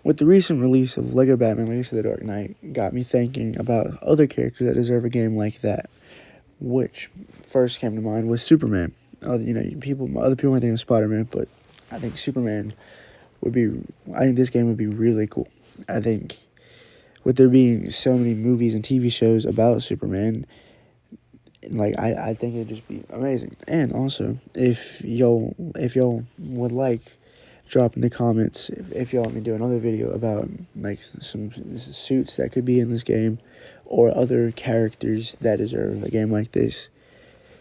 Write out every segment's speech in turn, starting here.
With the recent release of LEGO Batman Legacy of the Dark Knight, got me thinking about other characters that deserve a game like that, which first came to mind was Superman. Other people might think of Spider-Man, but I think Superman would be. I think this game would be really cool. I think with there being so many movies and TV shows about Superman, I think it'd just be amazing. And also, if y'all would like, drop in the comments if y'all want me to do another video about some suits that could be in this game or other characters that deserve a game like this.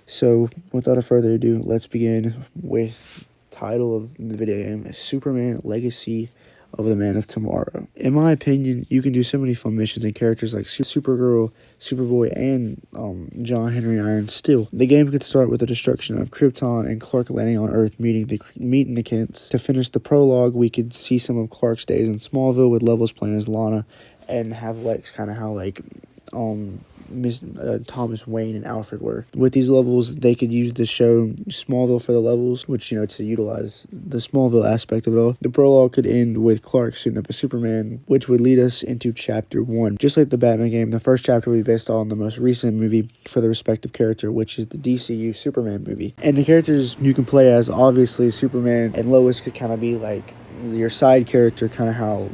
So without further ado, let's begin with title of the video game, Superman Legacy of the Man of Tomorrow. In my opinion, you can do so many fun missions and characters like Supergirl, Superboy, and John Henry Irons Steel. The game could start with the destruction of Krypton and Clark landing on Earth, meeting the Kents. To finish the prologue, we could see some of Clark's days in Smallville with Levels playing as Lana, and have Lex kind of how Thomas Wayne and Alfred were. With these levels, they could use the show Smallville for the levels, which, to utilize the Smallville aspect of it all. The prologue could end with Clark suiting up as Superman, which would lead us into Chapter 1. Just like the Batman game, the first chapter would be based on the most recent movie for the respective character, which is the DCU Superman movie. And the characters you can play as, obviously, Superman and Lois could kind of be like your side character, kind of how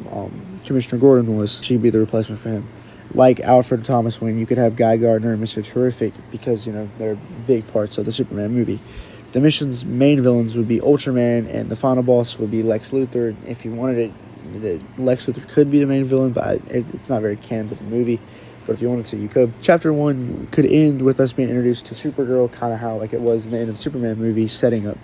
Commissioner Gordon was. She'd be the replacement for him. Like Alfred Thomas Wayne, you could have Guy Gardner and Mr. Terrific because, they're big parts of the Superman movie. The mission's main villains would be Ultraman, and the final boss would be Lex Luthor. If you wanted it, Lex Luthor could be the main villain, but it's not very canon to the movie. But if you wanted to, you could. Chapter 1 could end with us being introduced to Supergirl, kind of how it was in the end of the Superman movie, setting up,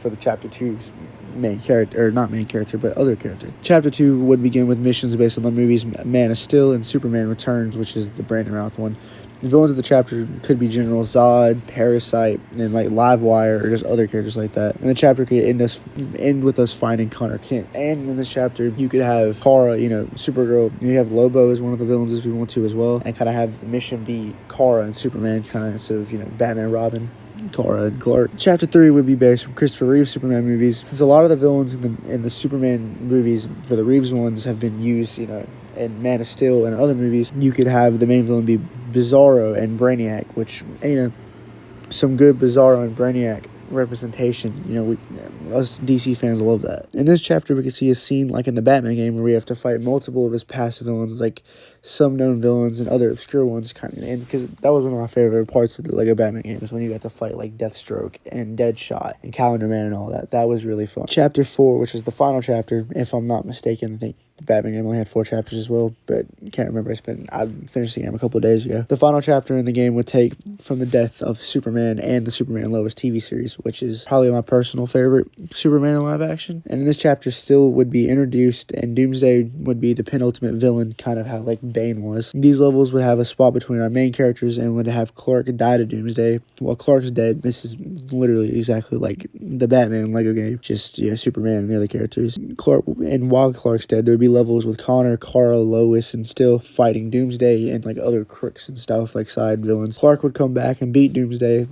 for the Chapter 2's main character, or not main character, but other character. Chapter 2 would begin with missions based on the movies Man of Steel and Superman Returns, which is the Brandon Routh one. The villains of the chapter could be General Zod, Parasite, and Livewire, or just other characters like that. And the chapter could end with us finding Connor Kent. And in this chapter, you could have Kara, Supergirl. You have Lobo as one of the villains if you want to as well, and kind of have the mission be Kara and Superman, kind of instead of Batman, Robin, Kara and Clark. Chapter 3 would be based from Christopher Reeve's Superman movies. Since a lot of the villains in the Superman movies for the Reeves ones have been used, in Man of Steel and other movies, you could have the main villain be Bizarro and Brainiac, which, some good Bizarro and Brainiac representation. Us DC fans love that. In this chapter, we can see a scene like in the Batman game where we have to fight multiple of his passive villains, like some known villains and other obscure ones, and because that was one of my favorite parts of the Lego Batman game, is when you got to fight like Deathstroke and Deadshot and Calendar Man and all that. That was really fun. Chapter 4, which is the final chapter, if I'm not mistaken, I think the Batman game only had 4 chapters as well, but can't remember. I finished the game a couple of days ago. The final chapter in the game would take from the death of Superman and the Superman and Lois TV series, which is probably my personal favorite Superman in live action. And in this chapter, Steel would be introduced, and Doomsday would be the penultimate villain, kind of how Bane was. These levels would have a spot between our main characters and would have Clark die to Doomsday. While Clark's dead, this is literally exactly like the Batman Lego game, just Superman and the other characters. While Clark's dead, there would be levels with Connor, Kara, Lois, and Steel fighting Doomsday and other crooks and stuff, like side villains. Clark would come back and beat Doomsday,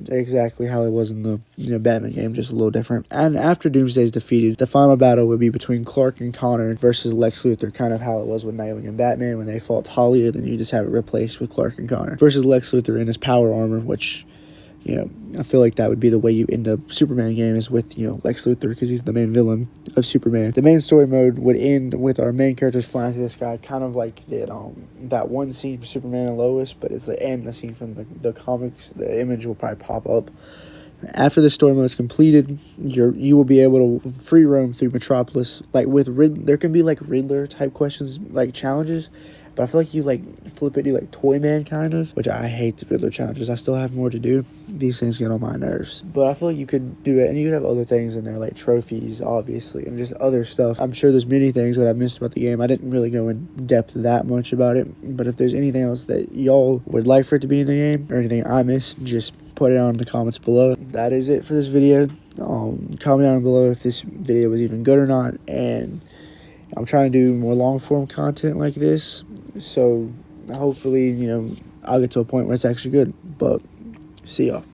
exactly how it was in the Batman game, just a little different. And after Doomsday is defeated, the final battle would be between Clark and Connor versus Lex Luthor, kind of how it was with Nightwing and Batman when they fought Talia. Then you just have it replaced with Clark and Connor versus Lex Luthor in his power armor, which I feel like that would be the way you end up Superman game, is with, Lex Luthor, because he's the main villain of Superman. The main story mode would end with our main characters flying through the sky, kind of like that one scene from Superman and Lois, but it's the scene from the comics. The image will probably pop up. After the story mode is completed, you will be able to free roam through Metropolis. There can be Riddler type questions, challenges. But I feel like you flip it to Toy Man kind of, which I hate the Riddler challenges. I still have more to do. These things get on my nerves. But I feel like you could do it, and you could have other things in there, like trophies, obviously, and just other stuff. I'm sure there's many things that I've missed about the game. I didn't really go in depth that much about it. But if there's anything else that y'all would like for it to be in the game, or anything I missed, just put it down in the comments below. That is it for this video. Comment down below if this video was even good or not. And I'm trying to do more long form content like this, so hopefully I'll get to a point where it's actually good. But see y'all.